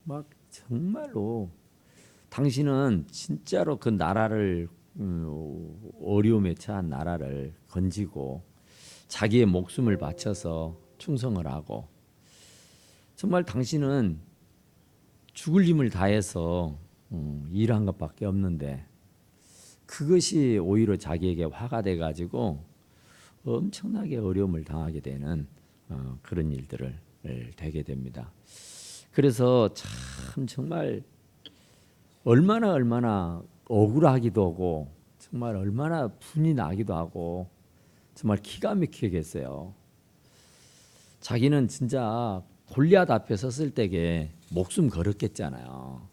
막 정말로 당신은 진짜로 그 나라를 어려움에 처한 나라를 건지고 자기의 목숨을 바쳐서 충성을 하고 정말 당신은 죽을 힘을 다해서 일한 것밖에 없는데 그것이 오히려 자기에게 화가 돼가지고 엄청나게 어려움을 당하게 되는 그런 일들을 되게 됩니다. 그래서 참 정말 얼마나 억울하기도 하고 정말 얼마나 분이 나기도 하고 정말 기가 막히겠어요. 자기는 진짜 골리앗 앞에 섰을 때에 목숨 걸었겠잖아요.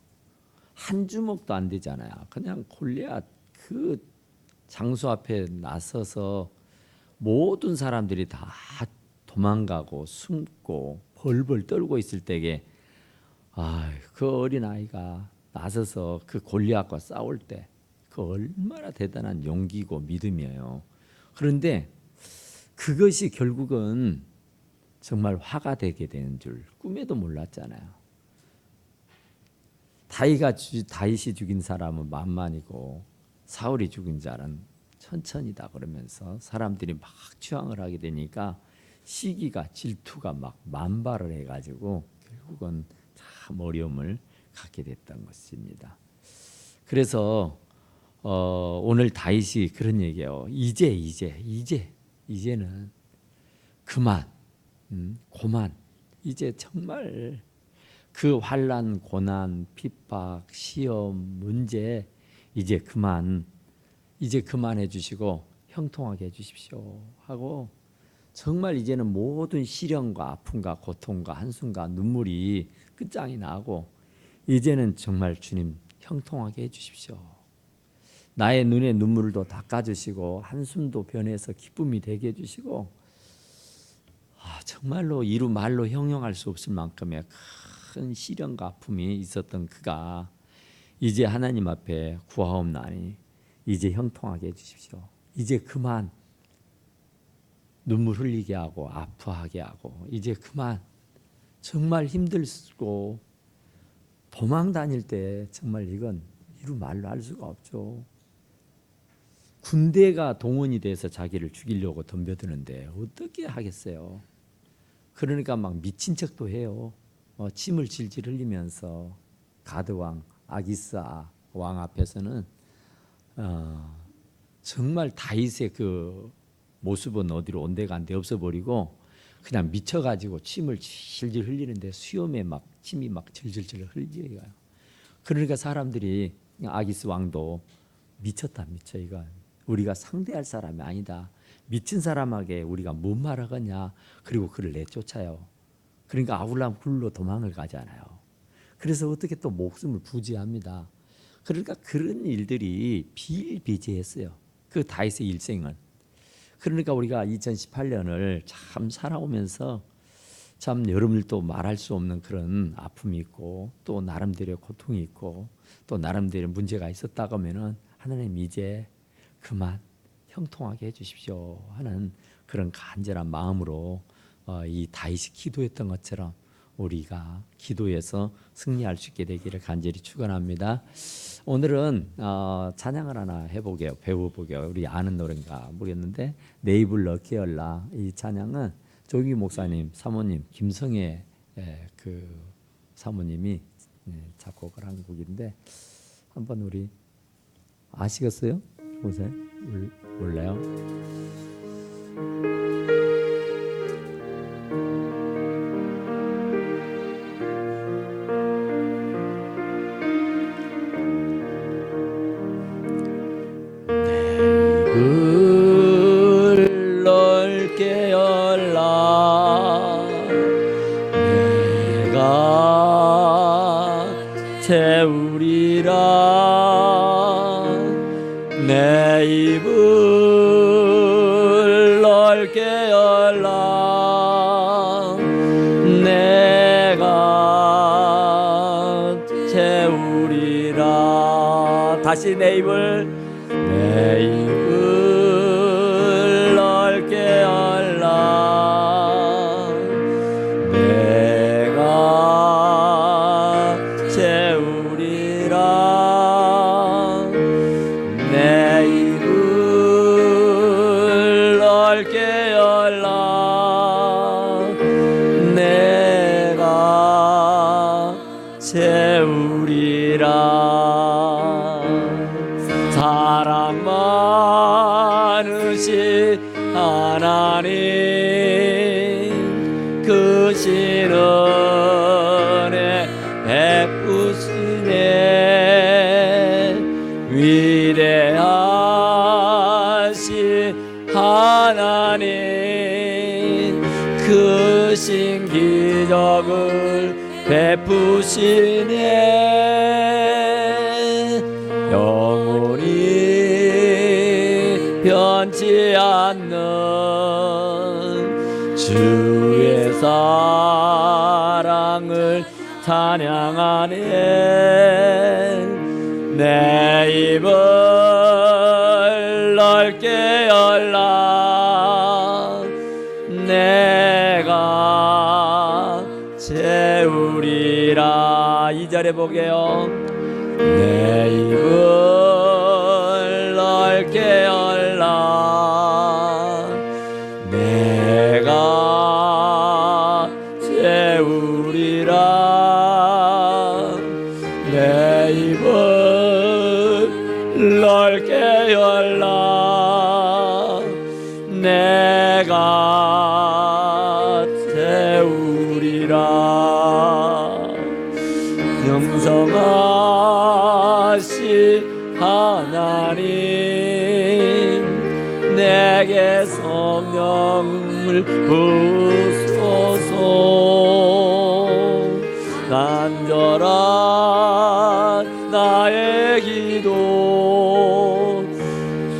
한 주먹도 안 되잖아요. 그냥 골리앗 그 장수 앞에 나서서 모든 사람들이 다 도망가고 숨고 벌벌 떨고 있을 때에 그 어린 아이가 나서서 그 골리앗과 싸울 때 그 얼마나 대단한 용기고 믿음이에요. 그런데 그것이 결국은 정말 화가 되게 되는 줄 꿈에도 몰랐잖아요. 다윗이 죽인 사람은 만만이고 사울이 죽인 자는 천천이다 그러면서 사람들이 막 추앙을 하게 되니까 시기가 질투가 막 만발을 해가지고 결국은 참 어려움을 갖게 됐던 것입니다. 그래서 오늘 다윗이 그런 얘기예요. 이제는 그만, 고만. 이제 정말 그 환난, 고난, 핍박, 시험, 문제 이제 그만해 주시고 형통하게 해 주십시오 하고 정말 이제는 모든 시련과 아픔과 고통과 한숨과 눈물이 끝장이 나고 이제는 정말 주님 형통하게 해 주십시오. 나의 눈에 눈물도 닦아주시고 한숨도 변해서 기쁨이 되게 해주시고 정말로 이루 말로 형용할 수 없을 만큼의 큰 시련과 아픔이 있었던 그가 이제 하나님 앞에 구하옵나니 이제 형통하게 해주십시오. 이제 그만 눈물 흘리게 하고 아파하게 하고 이제 그만 정말 힘들고 도망 다닐 때 정말 이건 이루 말로 할 수가 없죠. 군대가 동원이 돼서 자기를 죽이려고 덤벼드는데 어떻게 하겠어요. 그러니까 막 미친 척도 해요. 침을 질질 흘리면서 가드왕 아기스 왕 앞에서는 정말 다윗의 그 모습은 어디로 온데간데 없어버리고 그냥 미쳐가지고 침을 질질 흘리는데 수염에 막 침이 막 질질질 흘려요. 그러니까 사람들이 아기스 왕도 미쳤다 미쳐 이거 우리가 상대할 사람이 아니다. 미친 사람에게 우리가 뭔 말하겠냐. 그리고 그를 내쫓아요. 그러니까 아울람 굴로 도망을 가잖아요. 그래서 어떻게 또 목숨을 부지합니다. 그러니까 그런 일들이 비일비재했어요. 그 다윗의 일생은. 그러니까 우리가 2018년을 참 살아오면서 참 여러분들 또 말할 수 없는 그런 아픔이 있고 또 나름대로의 고통이 있고 또 나름대로 문제가 있었다고 하면은 하나님 이제 그만 형통하게 해주십시오 하는 그런 간절한 마음으로 이 다윗이 기도했던 것처럼 우리가 기도해서 승리할 수 있게 되기를 간절히 축원합니다. 오늘은 찬양을 하나 해보게요. 배워보게요. 우리 아는 노래인가 모르겠는데 내 입을 넣게 열라. 이 찬양은 조기 목사님 사모님 김성애 그 사모님이 작곡을 한 곡인데 한번 우리 아시겠어요? 보세요. 몰라요? 입을 넓게 열라 내가 채우리라 내 입을 넓게 열라 내가 채우리라 다시 내 입을 넓게 열라 내가 채우리라. 사랑 많으신 하나님 크신 은혜 베푸시네. 위대하신 하나님 크신 기적을 베푸시네. 영원히 변치 않는 주의 사랑을 찬양하네. 내 입을 넓게 열라. 내가 채우리라. 2절에 보게요. 내 입을 넓게 열라. 내가 채우리라. 내 입을 넓게 열라. 내가 채우리라. 영성하신 하나님 내게 성령을 부소서. 간절한 나의 기도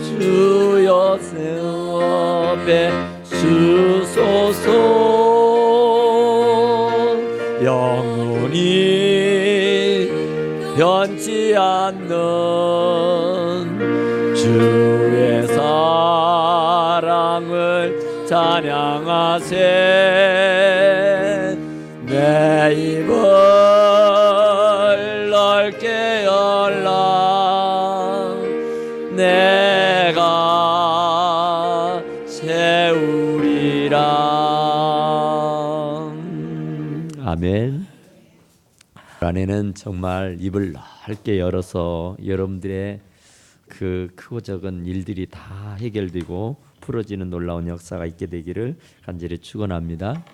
주여 세워배 주소서. 영원히 변치 않는 주의 사랑을 찬양하세. 내 입을 넓게 열라. 내가 채우리라. 아멘. 안에는 정말 입을 넓게 열어서 여러분들의 그 크고 작은 일들이 다 해결되고 풀어지는 놀라운 역사가 있게 되기를 간절히 축원합니다.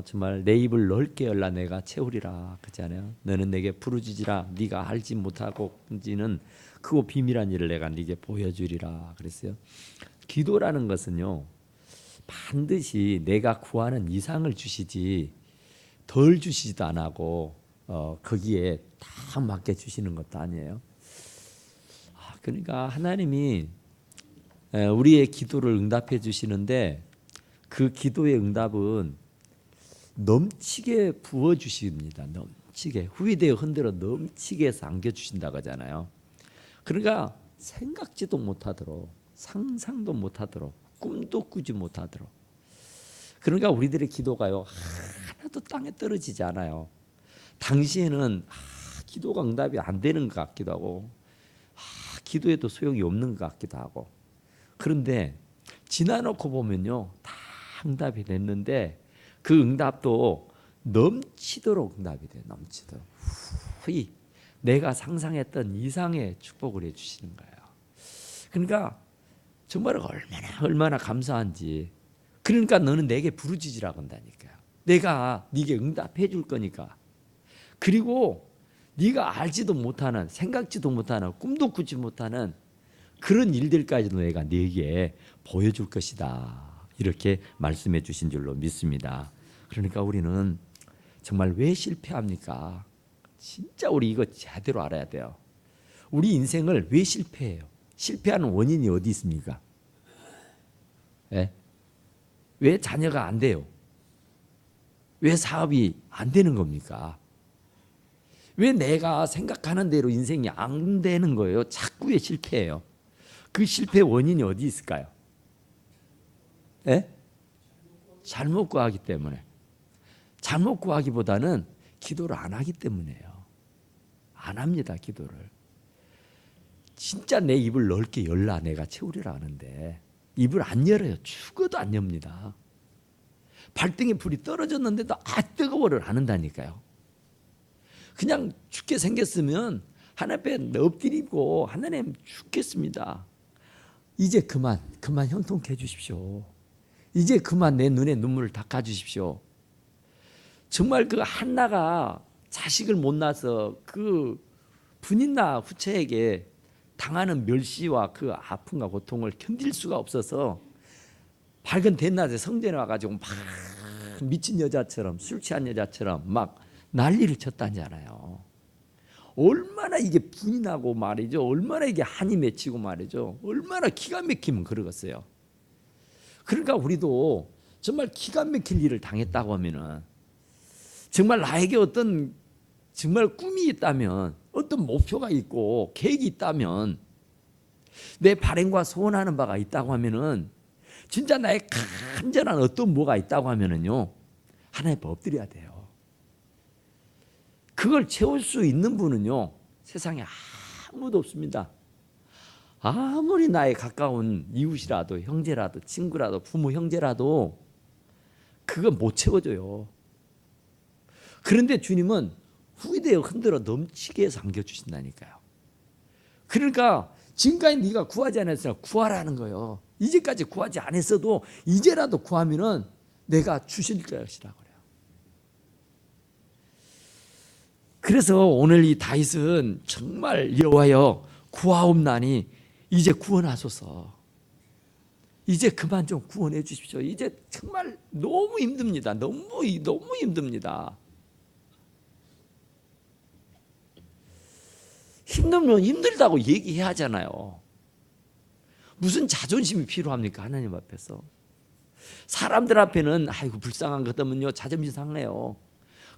정말 내 입을 넓게 열라. 내가 채우리라. 그렇잖아요. 너는 내게 부르짖으라. 네가 알지 못하고지는 크고 비밀한 일을 내가 네게 보여주리라. 그랬어요. 기도라는 것은요, 반드시 내가 구하는 이상을 주시지 덜 주시지도 안 하고 거기에 딱 맞게 주시는 것도 아니에요. 그러니까 하나님이 우리의 기도를 응답해 주시는데 그 기도의 응답은 넘치게 부어 주십니다. 넘치게 후위대에 흔들어 넘치게 해서 안겨 주신다고 하잖아요. 그러니까 생각지도 못하도록, 상상도 못하도록, 꿈도 꾸지 못하도록. 그러니까 우리들의 기도가요 하나도 땅에 떨어지지 않아요. 당시에는 기도가 응답이 안 되는 것 같기도 하고 기도에도 소용이 없는 것 같기도 하고. 그런데 지나놓고 보면요 다 응답이 됐는데 그 응답도 넘치도록 응답이 돼요. 넘치도록 후히 내가 상상했던 이상의 축복을 해주시는 거예요. 그러니까 정말 얼마나 감사한지. 그러니까 너는 내게 부르짖으라고 한다니까요. 내가 네게 응답해 줄 거니까. 그리고 네가 알지도 못하는, 생각지도 못하는, 꿈도 꾸지 못하는 그런 일들까지도 내가 네게 보여줄 것이다. 이렇게 말씀해 주신 줄로 믿습니다. 그러니까 우리는 정말 왜 실패합니까? 진짜 우리 이거 제대로 알아야 돼요. 우리 인생을 왜 실패해요? 실패하는 원인이 어디 있습니까? 네? 왜 자녀가 안 돼요? 왜 사업이 안 되는 겁니까? 왜 내가 생각하는 대로 인생이 안 되는 거예요? 자꾸 왜 실패해요? 그 실패 원인이 어디 있을까요? 네? 잘못 구하기 때문에. 잘못 구하기보다는 기도를 안 하기 때문이에요. 안 합니다, 기도를. 진짜 내 입을 넓게 열라 내가 채우리라 하는데 입을 안 열어요. 죽어도 안 엽니다. 발등에 불이 떨어졌는데도 뜨거워를 안 한다니까요. 그냥 죽게 생겼으면 하나님 앞에 엎드리고 하나님 죽겠습니다. 이제 그만 형통케 해주십시오. 이제 그만 내 눈에 눈물을 닦아주십시오. 정말 그 한나가 자식을 못 낳아서 그 분인나 후처에게 당하는 멸시와 그 아픔과 고통을 견딜 수가 없어서 밝은 대낮에 성전에 와가지고 막 미친 여자처럼 술 취한 여자처럼 막 난리를 쳤다잖아요. 얼마나 이게 분이 나고 말이죠. 얼마나 이게 한이 맺히고 말이죠. 얼마나 기가 막히면 그러겠어요. 그러니까 우리도 정말 기가 막힐 일을 당했다고 하면은 정말 나에게 어떤 정말 꿈이 있다면 어떤 목표가 있고 계획이 있다면 내 발행과 소원하는 바가 있다고 하면은 진짜 나의 간절한 어떤 뭐가 있다고 하면은요 하나님 앞에 엎드려야 돼요. 그걸 채울 수 있는 분은요 세상에 아무도 없습니다. 아무리 나의 가까운 이웃이라도 형제라도 친구라도 부모 형제라도 그거 못 채워줘요. 그런데 주님은 후대에 흔들어 넘치게 해서 안겨주신다니까요. 그러니까 지금까지 네가 구하지 않았으니까 구하라는 거예요. 이제까지 구하지 않았어도 이제라도 구하면은 내가 주실 것이라고 그래요. 그래서 오늘 이 다윗은 정말 여호와여 구하옵나니 이제 구원하소서. 이제 그만 좀 구원해 주십시오. 이제 정말 너무 힘듭니다. 너무 힘듭니다. 힘들면 힘들다고 얘기해야 하잖아요. 무슨 자존심이 필요합니까? 하나님 앞에서. 사람들 앞에는 아이고 불쌍한 것 때문요 자존심 상해요.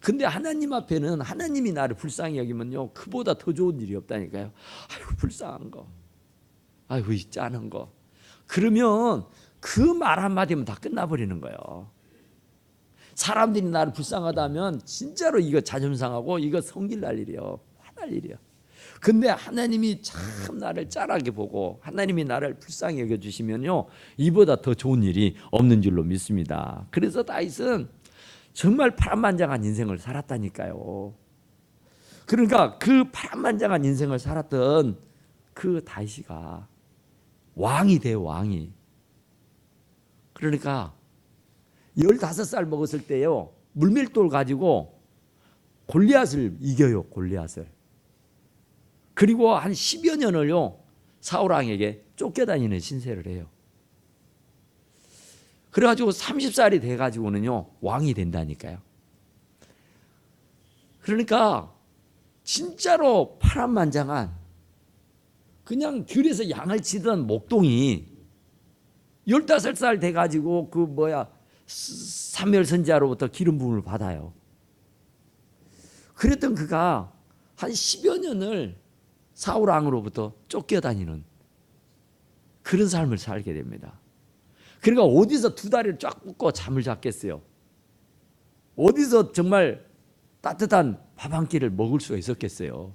근데 하나님 앞에는 하나님이 나를 불쌍히 여기면요 그보다 더 좋은 일이 없다니까요. 아이고 불쌍한 거, 아이고 이 짜는 거. 그러면 그 말 한마디면 다 끝나버리는 거예요. 사람들이 나를 불쌍하다면 진짜로 이거 자존심 상하고 이거 성질 날 일이요, 화날 일이요. 근데 하나님이 참 나를 짠하게 보고 하나님이 나를 불쌍히 여겨주시면요 이보다 더 좋은 일이 없는 줄로 믿습니다. 그래서 다윗은 정말 파란만장한 인생을 살았다니까요. 그러니까 그 파란만장한 인생을 살았던 그 다윗이가 왕이 돼요. 왕이. 그러니까 15살 먹었을 때요 물밀돌 가지고 골리앗을 이겨요. 골리앗을. 그리고 한 10여 년을요 사울 왕에게 쫓겨다니는 신세를 해요. 그래가지고 30살이 돼가지고는요 왕이 된다니까요. 그러니까 진짜로 파란만장한 그냥 길에서 양을 치던 목동이 15살 돼가지고 그 사무엘 선지자로부터 기름 부음을 받아요. 그랬던 그가 한 10여 년을 사울 왕으로부터 쫓겨다니는 그런 삶을 살게 됩니다. 그러니까 어디서 두 다리를 쫙 뻗고 잠을 잤겠어요? 어디서 정말 따뜻한 밥 한 끼를 먹을 수가 있었겠어요?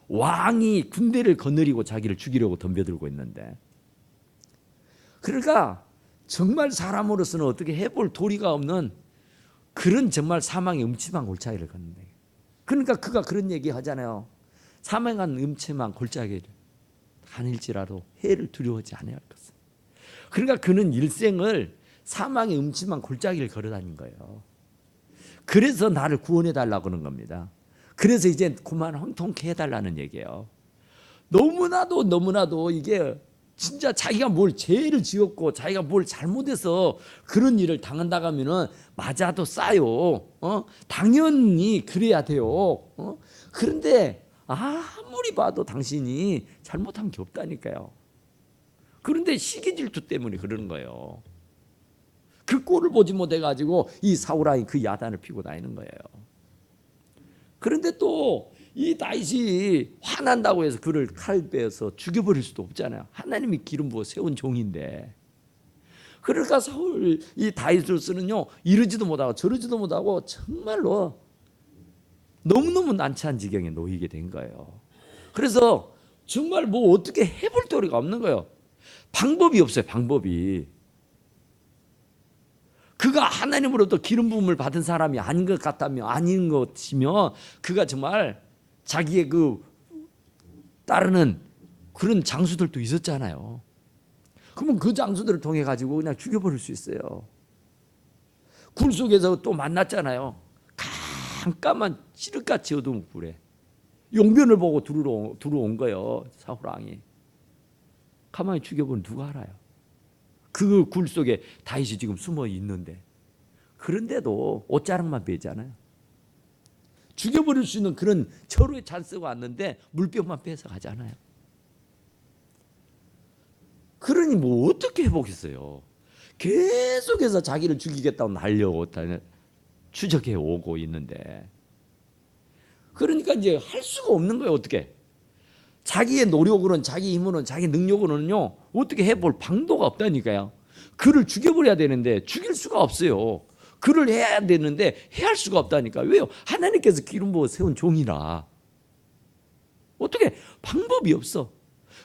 왕이 군대를 거느리고 자기를 죽이려고 덤벼들고 있는데. 그러니까 정말 사람으로서는 어떻게 해볼 도리가 없는 그런 정말 사망의 음침한 골짜기를 걷는데. 그러니까 그가 그런 얘기 하잖아요. 사망한 음침한 골짜기를 다닐지라도 해를 두려워하지 아니할 것은. 그러니까 그는 일생을 사망의 음침한 골짜기를 걸어다닌 거예요. 그래서 나를 구원해 달라고 하는 겁니다. 그래서 이제 그만 형통케 해달라는 얘기예요. 너무나도 이게 진짜 자기가 뭘 죄를 지었고 자기가 뭘 잘못해서 그런 일을 당한다고 하면은 맞아도 싸요. 당연히 그래야 돼요. 그런데 아무리 봐도 당신이 잘못한 게 없다니까요. 그런데 시기 질투 때문에 그러는 거예요. 그 꼴을 보지 못해가지고 이 사울왕이 그 야단을 피고 다니는 거예요. 그런데 또 이 다윗이 화난다고 해서 그를 칼 빼서 죽여버릴 수도 없잖아요. 하나님이 기름 부어 세운 종인데. 그러니까 이 다윗으로서는요 이러지도 못하고 저러지도 못하고 정말로 너무너무 난처한 지경에 놓이게 된 거예요. 그래서 정말 뭐 어떻게 해볼 도리가 없는 거예요. 방법이 없어요. 방법이. 그가 하나님으로부터 기름 부음을 받은 사람이 아닌 것 같다면, 아닌 것이며, 그가 정말 자기의 그 따르는 그런 장수들도 있었잖아요. 그러면 그 장수들을 통해 가지고 그냥 죽여버릴 수 있어요. 굴 속에서 또 만났잖아요. 깜깜한 칠흑같이 어두운 굴에 용변을 보고 들어온 거예요. 사울 왕이. 가만히 죽여보면 누가 알아요? 그 굴 속에 다윗이 지금 숨어 있는데, 그런데도 옷자락만 베잖아요. 죽여버릴 수 있는 그런 절호의 찬스가 왔는데 물병만 빼서 가잖아요. 그러니 뭐 어떻게 해보겠어요? 계속해서 자기를 죽이겠다고 날려오고 추적해 오고 있는데, 그러니까 이제 할 수가 없는 거예요. 어떻게? 자기의 노력으로는, 자기 힘으로는, 자기 능력으로는요 어떻게 해볼 방도가 없다니까요. 그를 죽여버려야 되는데 죽일 수가 없어요. 그를 해야 되는데 해야 할 수가 없다니까. 왜요? 하나님께서 기름 부어 세운 종이라. 어떻게 방법이 없어.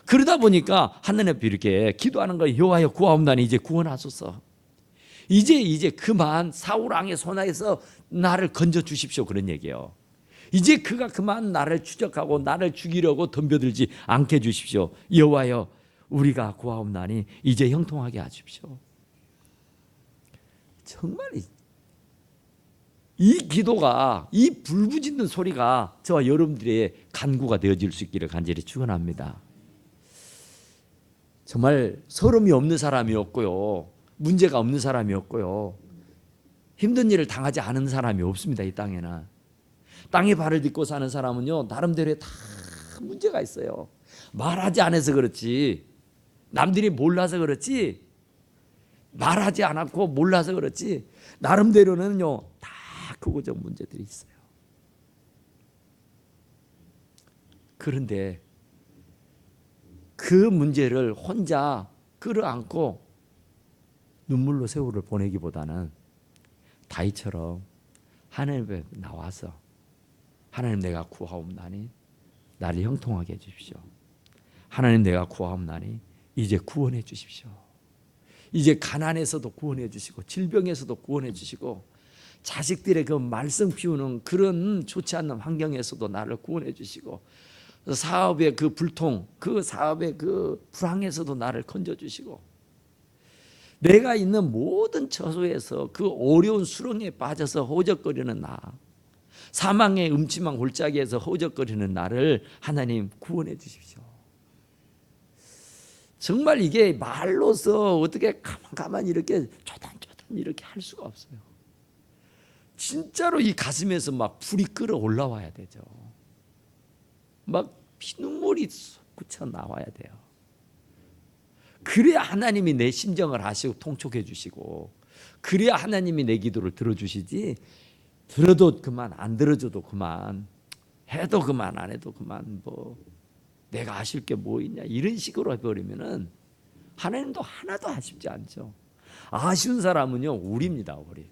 그러다 보니까 하나님 앞에 이렇게 기도하는 거예요. 여호와여 구하옵나니 이제 구원하소서. 이제 그만 사울 왕의 손아에서 나를 건져 주십시오. 그런 얘기예요. 이제 그가 그만 나를 추적하고 나를 죽이려고 덤벼들지 않게 해주십시오. 여호와여 우리가 구하옵나니 이제 형통하게 하십시오. 정말 이 기도가, 이 불부짖는 소리가 저와 여러분들의 간구가 되어질 수 있기를 간절히 축원합니다. 정말 서름이 없는 사람이 없고요, 문제가 없는 사람이 없고요, 힘든 일을 당하지 않은 사람이 없습니다. 이 땅에는. 땅에 발을 딛고 사는 사람은요 나름대로의 다 문제가 있어요. 말하지 않아서 그렇지, 남들이 몰라서 그렇지, 말하지 않았고 몰라서 그렇지, 나름대로는요 다 크고적 문제들이 있어요. 그런데 그 문제를 혼자 끌어안고 눈물로 세월을 보내기보다는 다윗처럼 하나님 앞에 나와서 하나님 내가 구하옵나니 나를 형통하게 해주십시오. 하나님 내가 구하옵나니 이제 구원해 주십시오. 이제 가난에서도 구원해 주시고 질병에서도 구원해 주시고 자식들의 그 말썽 피우는 그런 좋지 않은 환경에서도 나를 구원해 주시고 사업의 그 불통, 그 사업의 그 불황에서도 나를 건져 주시고 내가 있는 모든 처소에서 그 어려운 수렁에 빠져서 허우적거리는 나, 사망의 음침한 골짜기에서 허우적거리는 나를 하나님 구원해 주십시오. 정말 이게 말로서 어떻게 가만히 이렇게 조단조단 이렇게 할 수가 없어요. 진짜로 이 가슴에서 막 불이 끓어 올라와야 되죠. 막 피눈물이 솟구쳐 나와야 돼요. 그래야 하나님이 내 심정을 아시고 통촉해 주시고, 그래야 하나님이 내 기도를 들어주시지, 들어도 그만, 안 들어줘도 그만, 해도 그만, 안 해도 그만, 뭐 내가 아실 게 뭐 있냐 이런 식으로 해버리면은 하나님도 하나도 아쉽지 않죠. 아쉬운 사람은요 우리입니다. 우리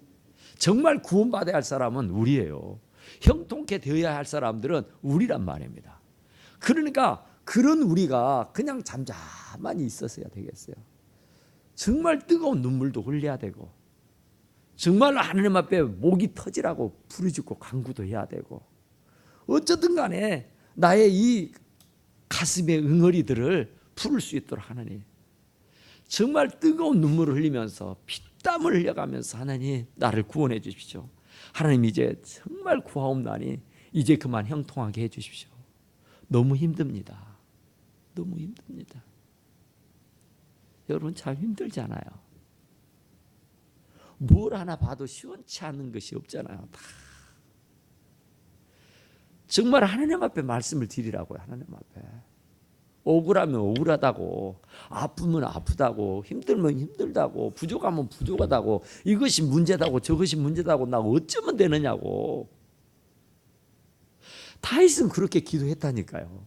정말 구원받아야 할 사람은 우리예요. 형통케 되어야 할 사람들은 우리란 말입니다. 그러니까 그런 우리가 그냥 잠잠하니 있었어야 되겠어요. 정말 뜨거운 눈물도 흘려야 되고, 정말 하나님 앞에 목이 터지라고 부르짖고 간구도 해야 되고, 어쨌든 간에 나의 이 가슴의 응어리들을 풀을 수 있도록 하나님 정말 뜨거운 눈물을 흘리면서 피땀을 흘려가면서 하나님 나를 구원해 주십시오. 하나님 이제 정말 구하옵나니 이제 그만 형통하게 해 주십시오. 너무 힘듭니다. 너무 힘듭니다. 여러분 참 힘들잖아요. 뭘 하나 봐도 시원치 않은 것이 없잖아요. 다 정말 하나님 앞에 말씀을 드리라고요. 하나님 앞에. 억울하면 억울하다고, 아프면 아프다고, 힘들면 힘들다고, 부족하면 부족하다고, 이것이 문제다고 저것이 문제다고, 나 어쩌면 되느냐고. 다윗은 그렇게 기도했다니까요.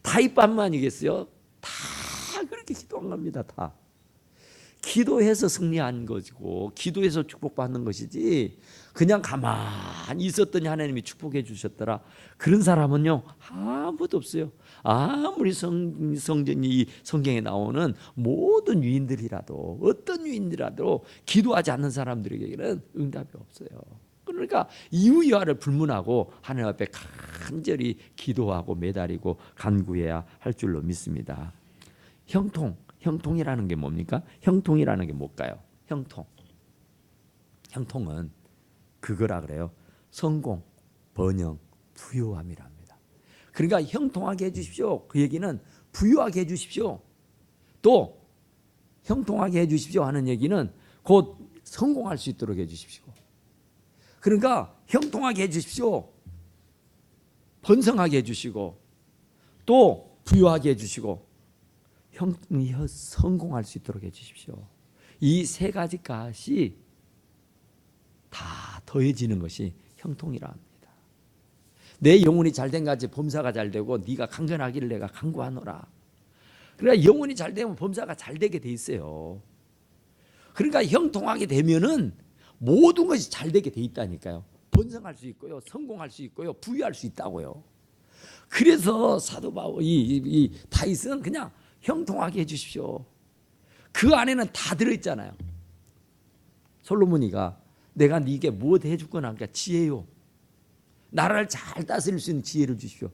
다윗뿐만이겠어요? 다 그렇게 기도한 겁니다. 다 기도해서 승리한 것이고 기도해서 축복받는 것이지 그냥 가만히 있었더니 하나님이 축복해 주셨더라. 그런 사람은요 아무도 없어요. 아무리 성전이 성경에 나오는 모든 유인들이라도 어떤 유인들이라도 기도하지 않는 사람들에게는 응답이 없어요. 그러니까 이유야를 불문하고 하나님 앞에 간절히 기도하고 매달리고 간구해야 할 줄로 믿습니다. 형통이라는 게 뭡니까? 형통이라는 게 뭘까요? 형통은 그거라 그래요. 성공, 번영, 부유함이랍니다. 그러니까 형통하게 해주십시오. 그 얘기는 부유하게 해주십시오. 또 형통하게 해주십시오 하는 얘기는 곧 성공할 수 있도록 해주십시오. 그러니까 형통하게 해주십시오. 번성하게 해주시고 또 부유하게 해주시고 성공할 수 있도록 해주십시오. 이 세 가지 것이 다 더해지는 것이 형통이라 합니다. 내 영혼이 잘된 같이 범사가 잘되고 네가 강건하기를 내가 간구하노라. 그러니까 영혼이 잘되면 범사가 잘되게 돼 있어요. 그러니까 형통하게 되면은 모든 것이 잘되게 돼 있다니까요. 번성할 수 있고요, 성공할 수 있고요, 부유할 수 있다고요. 그래서 사도 바울 이 다윗은 그냥 형통하게 해주십시오. 그 안에는 다 들어있잖아요. 솔로몬이가 내가 네게 무엇 해줄 거나 그러니까 지혜요. 나라를 잘 다스릴 수 있는 지혜를 주십시오.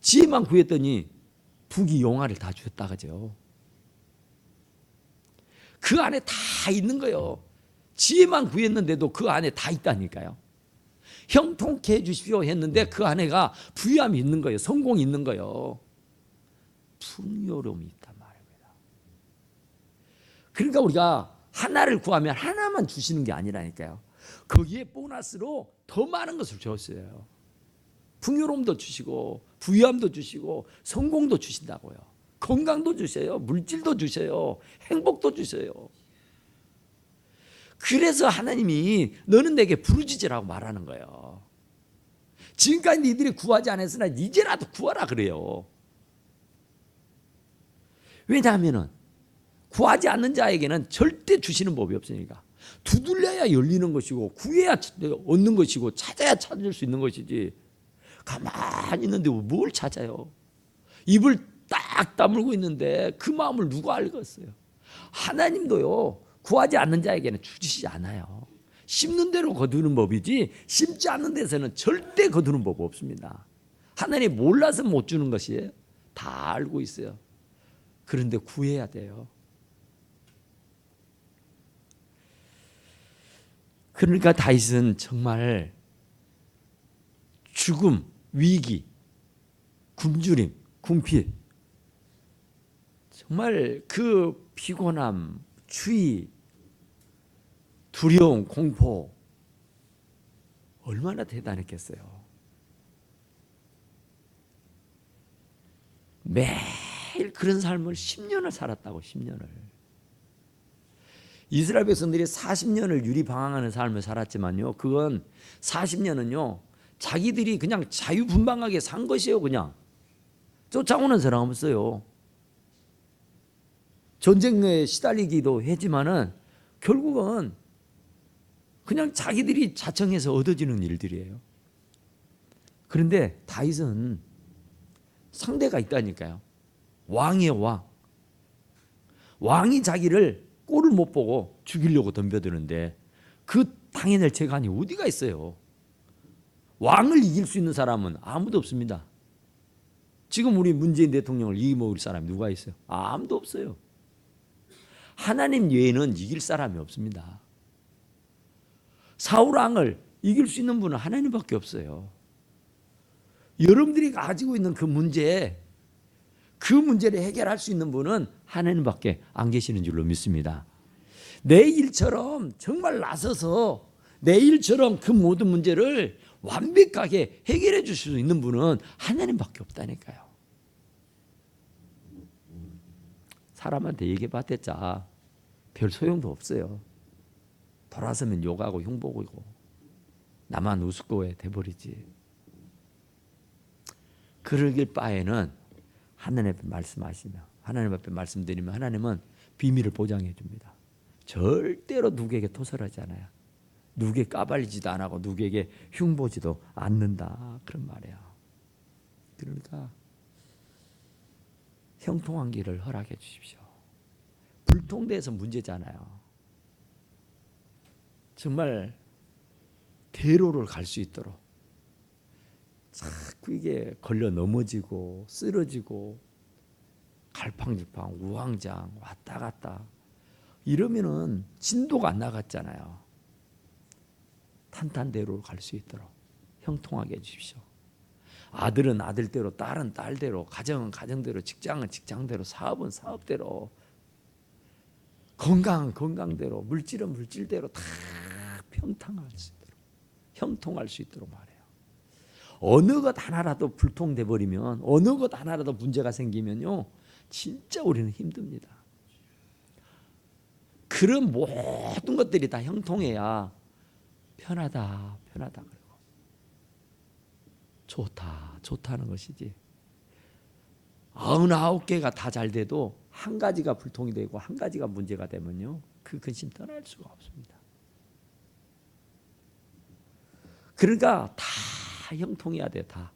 지혜만 구했더니 북이 용화를 다 주셨다 그죠. 그 안에 다 있는 거예요. 지혜만 구했는데도 그 안에 다 있다니까요. 형통케 해주십시오 했는데 그 안에가 부유함이 있는 거예요. 성공이 있는 거예요. 풍요로움이 있단 말입니다. 그러니까 우리가 하나를 구하면 하나만 주시는 게 아니라니까요. 거기에 보너스로 더 많은 것을 주었어요. 풍요로움도 주시고 부유함도 주시고 성공도 주신다고요. 건강도 주셔요. 물질도 주셔요. 행복도 주셔요. 그래서 하나님이 너는 내게 부르짖으라고 말하는 거예요. 지금까지 니들이 구하지 않았으나 이제라도 구하라 그래요. 왜냐하면 구하지 않는 자에게는 절대 주시는 법이 없으니까. 두들려야 열리는 것이고 구해야 얻는 것이고 찾아야 찾을 수 있는 것이지 가만히 있는데 뭘 찾아요. 입을 딱 다물고 있는데 그 마음을 누가 알겠어요. 하나님도요 구하지 않는 자에게는 주시지 않아요. 심는 대로 거두는 법이지 심지 않는 데서는 절대 거두는 법 없습니다. 하나님 몰라서 못 주는 것이에요. 다 알고 있어요. 그런데 구해야 돼요. 그러니까 다윗은 정말 죽음, 위기, 굶주림, 궁핍, 정말 그 피곤함, 추위, 두려움, 공포 얼마나 대단했겠어요. 매일 그런 삶을 10년을 살았다고. 10년을. 이스라엘 백성들이 40년을 유리방황하는 삶을 살았지만요, 그건 40년은요 자기들이 그냥 자유분방하게 산 것이에요. 그냥 쫓아오는 사람 없어요. 전쟁에 시달리기도 했지만은 결국은 그냥 자기들이 자청해서 얻어지는 일들이에요. 그런데 다윗은 상대가 있다니까요. 왕이에요. 왕. 왕이 자기를 꼴을 못 보고 죽이려고 덤벼드는데 그 당해낼 재간이 어디가 있어요. 왕을 이길 수 있는 사람은 아무도 없습니다. 지금 우리 문재인 대통령을 이기먹을 사람이 누가 있어요? 아무도 없어요. 하나님 외에는 이길 사람이 없습니다. 사울 왕을 이길 수 있는 분은 하나님밖에 없어요. 여러분들이 가지고 있는 그 문제를 해결할 수 있는 분은 하나님밖에 안 계시는 줄로 믿습니다. 내 일처럼 정말 나서서 내 일처럼 그 모든 문제를 완벽하게 해결해 주실 수 있는 분은 하나님밖에 없다니까요. 사람한테 얘기해봤자 별 소용도 없어요. 돌아서면 욕하고 흉보고 나만 우습고 돼버리지. 그러길 바에는 하나님 앞에 말씀하시며 하나님 앞에 말씀드리면 하나님은 비밀을 보장해 줍니다. 절대로 누구에게 토설하지 않아요. 누구에게 까발리지도 안 하고 누구에게 흉보지도 않는다. 그런 말이에요. 그러니까 형통한 길을 허락해 주십시오. 불통돼서 문제잖아요. 정말 대로를 갈 수 있도록 자꾸 이게 걸려 넘어지고 쓰러지고 갈팡질팡 우왕좌왕 왔다 갔다 이러면은 진도가 안 나갔잖아요. 탄탄대로를 갈 수 있도록 형통하게 해주십시오. 아들은 아들대로, 딸은 딸대로, 가정은 가정대로, 직장은 직장대로, 사업은 사업대로, 건강은 건강대로, 물질은 물질대로 다 평탄할 수 있도록, 형통할 수 있도록 말해요. 어느 것 하나라도 불통돼 버리면, 어느 것 하나라도 문제가 생기면요, 진짜 우리는 힘듭니다. 그런 모든 것들이 다 형통해야 편하다, 편하다 그리고 좋다, 좋다는 것이지. 99개가 다 잘 돼도 한 가지가 불통이 되고 한 가지가 문제가 되면요, 그 근심 떠날 수가 없습니다. 그러니까 다 형통해야 돼요, 다.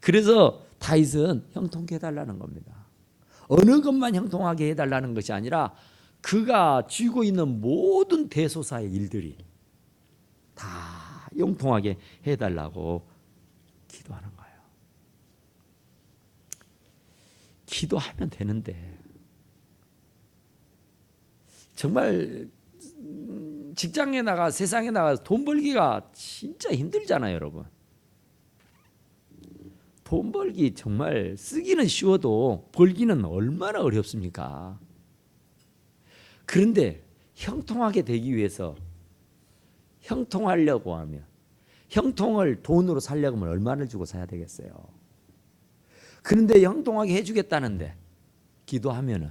그래서 다윗은 형통케 해달라는 겁니다. 어느 것만 형통하게 해달라는 것이 아니라 그가 쥐고 있는 모든 대소사의 일들이 다 형통하게 해달라고 기도하는 거예요. 기도하면 되는데 정말 직장에 나가 세상에 나가 돈 벌기가 진짜 힘들잖아요, 여러분. 돈 벌기 정말 쓰기는 쉬워도 벌기는 얼마나 어렵습니까? 그런데 형통하게 되기 위해서 형통하려고 하면 형통을 돈으로 살려고 하면 얼마를 주고 사야 되겠어요? 그런데 형통하게 해주겠다는데 기도하면은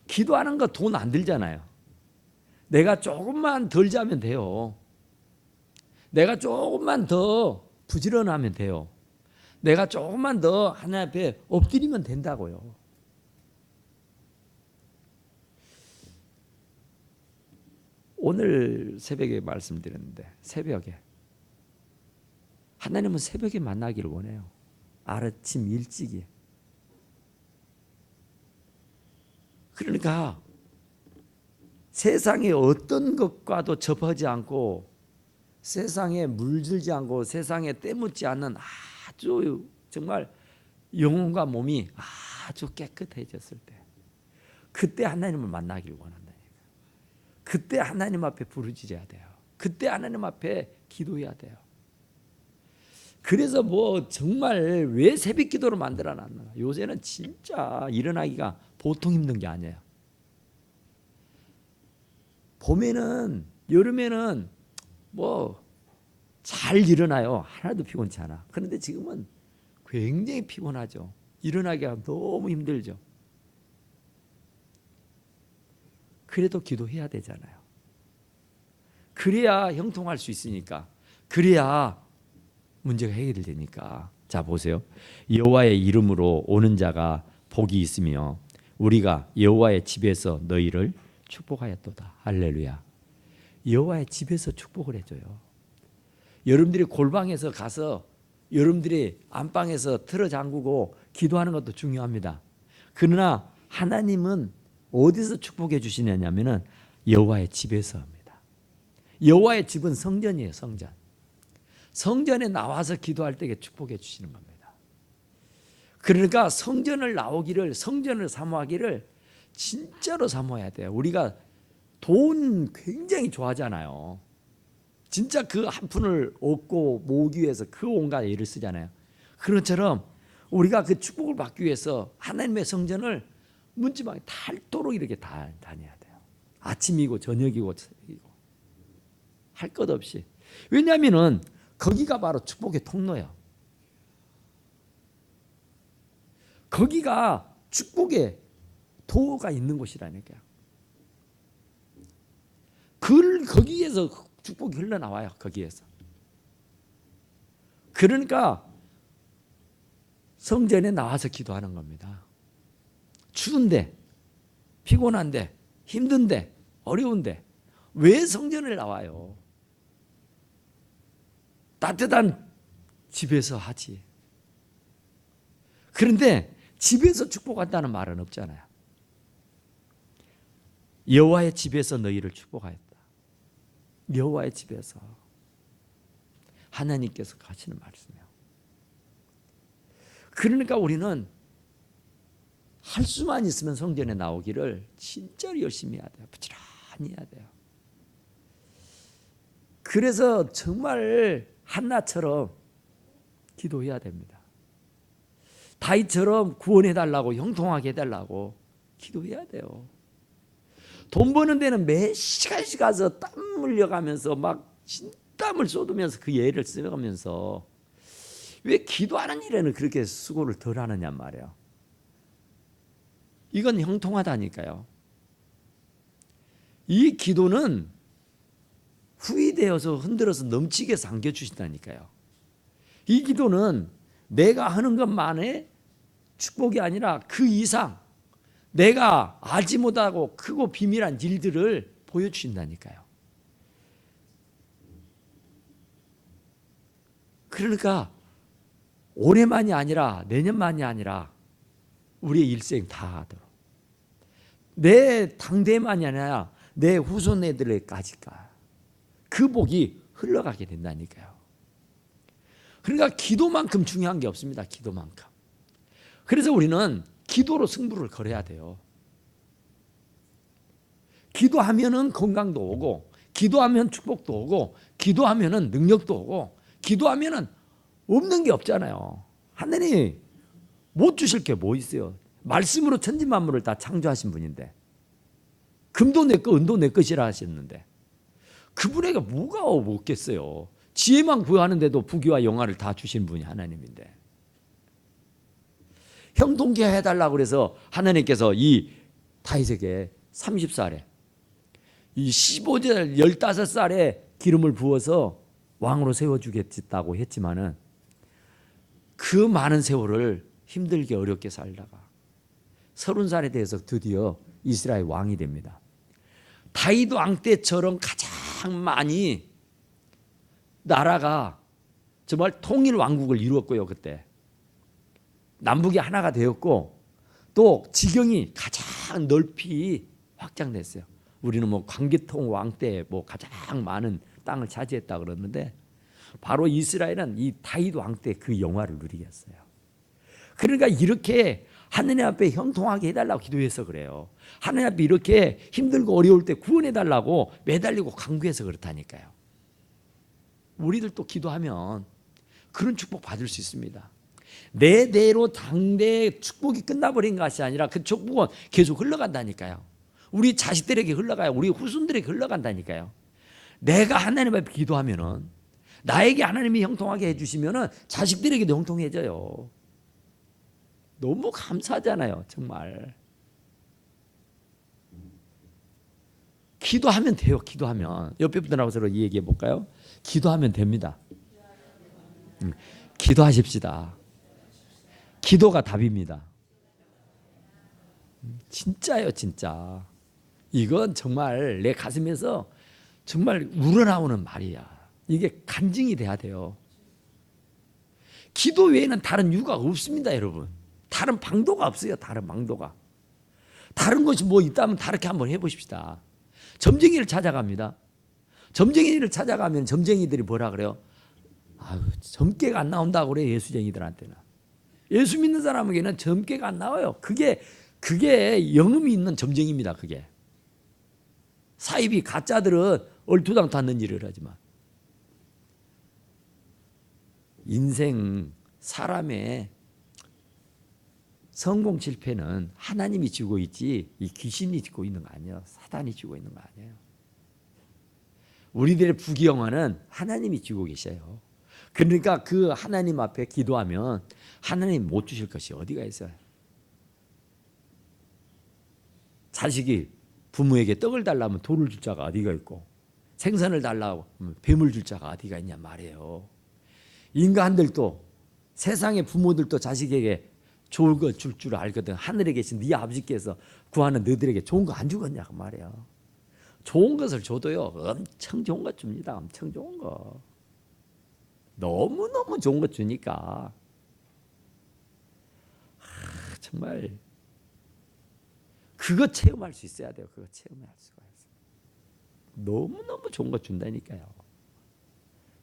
기도하는 거 돈 안 들잖아요. 내가 조금만 덜 자면 돼요. 내가 조금만 더 부지런하면 돼요. 내가 조금만 더 하나님 앞에 엎드리면 된다고요. 오늘 새벽에 말씀드렸는데 새벽에 하나님은 새벽에 만나기를 원해요. 아침 일찍이. 그러니까 세상의 어떤 것과도 접하지 않고 세상에 물들지 않고 세상에 때묻지 않는 아주 정말 영혼과 몸이 아주 깨끗해졌을 때 그때 하나님을 만나기를 원한다니까. 그때 하나님 앞에 부르짖어야 돼요. 그때 하나님 앞에 기도해야 돼요. 그래서 뭐 정말 왜 새벽 기도를 만들어 놨나. 요새는 진짜 일어나기가 보통 힘든 게 아니에요. 봄에는 여름에는 뭐 잘 일어나요. 하나도 피곤치 않아. 그런데 지금은 굉장히 피곤하죠. 일어나기가 너무 힘들죠. 그래도 기도해야 되잖아요. 그래야 형통할 수 있으니까. 그래야 문제가 해결되니까. 자 보세요. 여호와의 이름으로 오는 자가 복이 있으며 우리가 여호와의 집에서 너희를 축복하였도다. 할렐루야. 여호와의 집에서 축복을 해줘요. 여러분들이 골방에서 가서 여러분들이 안방에서 틀어 잠그고 기도하는 것도 중요합니다. 그러나 하나님은 어디서 축복해 주시냐면은 여호와의 집에서 합니다. 여호와의 집은 성전이에요, 성전. 성전에 나와서 기도할 때 축복해 주시는 겁니다. 그러니까 성전을 나오기를, 성전을 사모하기를 진짜로 사모해야 돼요. 우리가 돈 굉장히 좋아하잖아요. 진짜 그 한 푼을 얻고 모으기 위해서 그 온갖 애를 쓰잖아요. 그런 것처럼 우리가 그 축복을 받기 위해서 하나님의 성전을 문지방에 닳도록 이렇게 다녀야 돼요. 아침이고 저녁이고 새벽이고 할 것 없이. 왜냐하면은 거기가 바로 축복의 통로예요. 거기가 축복의 도가 있는 곳이라니까요. 거기에서 축복이 흘러나와요. 거기에서. 그러니까 성전에 나와서 기도하는 겁니다. 추운데 피곤한데, 힘든데, 어려운데 왜 성전을 나와요? 따뜻한 집에서 하지. 그런데 집에서 축복한다는 말은 없잖아요. 여호와의 집에서 너희를 축복하였다. 여호와의 집에서 하나님께서 하시는 말씀이에요. 그러니까 우리는 할 수만 있으면 성전에 나오기를 진짜로 열심히 해야 돼요. 부지런히 해야 돼요. 그래서 정말 한나처럼 기도해야 됩니다. 다윗처럼 구원해달라고, 형통하게 해달라고 기도해야 돼요. 돈 버는 데는 매 시간씩 가서 땀 흘려가면서 막 진땀을 쏟으면서 그 예를 써가면서 왜 기도하는 일에는 그렇게 수고를 덜 하느냐 말이에요. 이건 형통하다니까요. 이 기도는 후이되어서 흔들어서 넘치게 삼겨주신다니까요. 이 기도는 내가 하는 것만의 축복이 아니라 그 이상 내가 알지 못하고 크고 비밀한 일들을 보여주신다니까요. 그러니까 올해만이 아니라 내년만이 아니라 우리의 일생 다 하도록, 내 당대만이 아니라 내 후손애들까지가 그 복이 흘러가게 된다니까요. 그러니까 기도만큼 중요한 게 없습니다. 기도만큼. 그래서 우리는 기도로 승부를 걸어야 돼요. 기도하면은 건강도 오고, 기도하면 축복도 오고, 기도하면은 능력도 오고, 기도하면은 없는 게 없잖아요. 하느님 못 주실 게 뭐 있어요? 말씀으로 천지만물을 다 창조하신 분인데, 금도 내 것, 은도 내 것이라 하셨는데 그분에게 뭐가 없겠어요? 지혜만 구하는데도 부귀와 영화를 다 주신 분이 하나님인데, 형통케 해달라고 그래서 하나님께서 이 다윗에게 30살에 이 15절 15살에 기름을 부어서 왕으로 세워주겠다고 했지만은 그 많은 세월을 힘들게 어렵게 살다가 30살에 대해서 드디어 이스라엘 왕이 됩니다. 다윗 왕 때처럼 가장 많이 나라가 정말 통일 왕국을 이루었고요. 그때 남북이 하나가 되었고, 또 지경이 가장 넓이 확장됐어요. 우리는 뭐 광개통 왕 때 뭐 가장 많은 땅을 차지했다 그러는데, 바로 이스라엘은 이 다윗 왕 때 그 영화를 누리겠어요. 그러니까 이렇게 하느님 앞에 형통하게 해달라고 기도해서 그래요. 하느님 앞에 이렇게 힘들고 어려울 때 구원해달라고 매달리고 간구해서 그렇다니까요. 우리들도 기도하면 그런 축복 받을 수 있습니다. 내 대로 당대의 축복이 끝나버린 것이 아니라 그 축복은 계속 흘러간다니까요. 우리 자식들에게 흘러가요. 우리 후손들에게 흘러간다니까요. 내가 하나님 앞에 기도하면은, 나에게 하나님이 형통하게 해주시면은 자식들에게도 형통해져요. 너무 감사하잖아요, 정말. 기도하면 돼요. 기도하면. 옆에 분들하고 서로 얘기해 볼까요? 기도하면 됩니다. 기도하십시다. 기도가 답입니다. 진짜요, 진짜. 이건 정말 내 가슴에서 정말 우러나오는 말이야. 이게 간증이 돼야 돼요. 기도 외에는 다른 이유가 없습니다, 여러분. 다른 방도가 없어요. 다른 방도가. 다른 것이 뭐 있다면 다르게 한번 해보십시다. 점쟁이를 찾아갑니다. 점쟁이를 찾아가면 점쟁이들이 뭐라 그래요? 아유, 점괘가 안 나온다고 그래, 예수쟁이들한테는. 예수 믿는 사람에게는 점괘가 안 나와요. 그게 영음이 있는 점쟁이입니다. 그게. 사입이 가짜들은 얼토당 닿는 일을 하지만, 인생 사람의 성공 실패는 하나님이 주고 있지 이 귀신이 주고 있는 거 아니에요. 사단이 주고 있는 거 아니에요. 우리들의 부귀영화는 하나님이 주고 계셔요. 그러니까 그 하나님 앞에 기도하면 하나님 못 주실 것이 어디가 있어요. 자식이 부모에게 떡을 달라면 돌을 줄 자가 어디가 있고, 생선을 달라고 뱀을 줄 자가 어디가 있냐 말이에요. 인간들도, 세상의 부모들도 자식에게 좋은 거 줄 줄 알거든. 하늘에 계신 네 아버지께서 구하는 너희들에게 좋은 거 안 주겠냐고 말이야. 좋은 것을 줘도요 엄청 좋은 거 줍니다. 엄청 좋은 거. 너무너무 좋은 거 주니까 정말 그거 체험할 수 있어야 돼요. 그거 체험할 수가 있어요. 너무너무 좋은 거 준다니까요.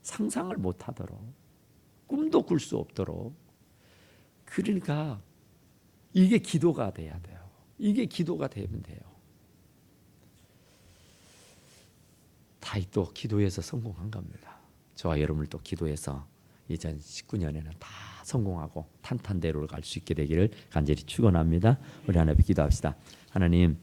상상을 못하도록, 꿈도 꿀 수 없도록. 그러니까 이게 기도가 돼야 돼요. 이게 기도가 되면 돼요. 다윗도 기도해서 성공한 겁니다. 저와 여러분을 또 기도해서 2019년에는 다 성공하고 탄탄대로를 갈 수 있게 되기를 간절히 축원합니다. 우리 하나님 기도합시다. 하나님,